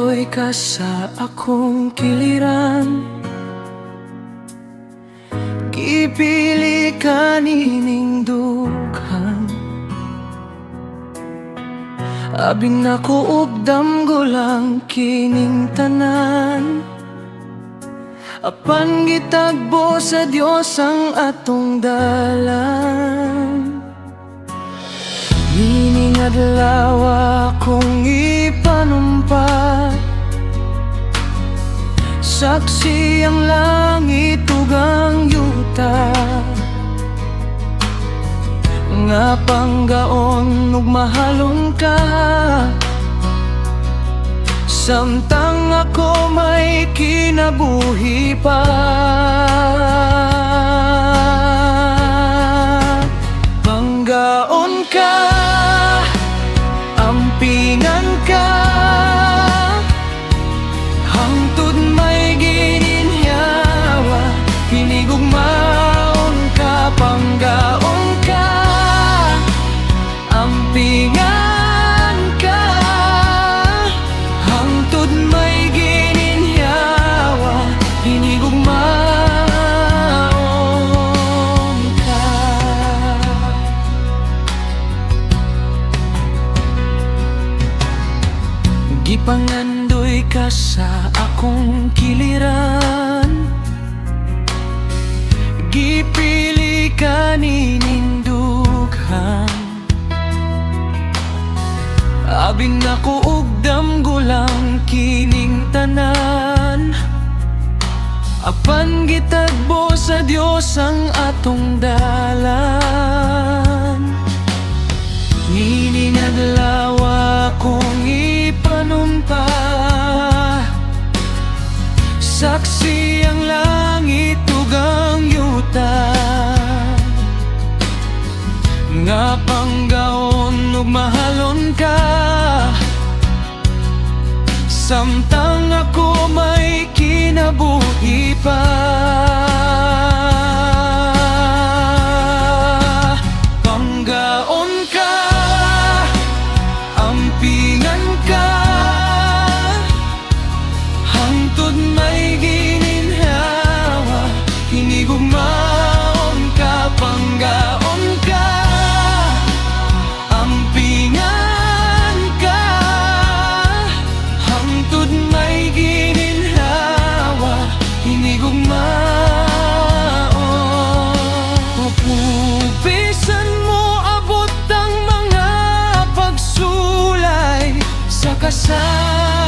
Pangandoy ka sa akong kiliran, gipili ka nining dughan. Abing nakuugdam gulang kining tanan, apan gitagbo sa Dios ang atong dalan. Nining adlaw akong ipanumpa, saksi ang langit ug ang yuta, nga panggaon ug mahalon ka. Samtang ako may kinabuhi pa, panggaon ka, ampingan ka, hangtod may gininhawa, hinigugmaon ka. Panggaon ka, ampingan ka, hangtod may gininhawa, hinigugmaon ka. Gipangandoy ka sa akong kiliran, gipili ka nining dughan. Abing nakuugdam gulang kining tanan, apan gitagbo sa Dios ang atong dalan. Nining adlaw akong ipanumpa, saksi ang langit ug ang yuta, nga panggaon ug mahalon ka. Samtang ako may kinabuhi pa, panggaon ka, ampingan ka, hangtod may gininhawa, hinigugmaon ka. Panggaon ka, ampingan ka, hangtod may gininhawa, hinigugmaon. Pupupisan mo abot ang mga pagsulay sa kasal.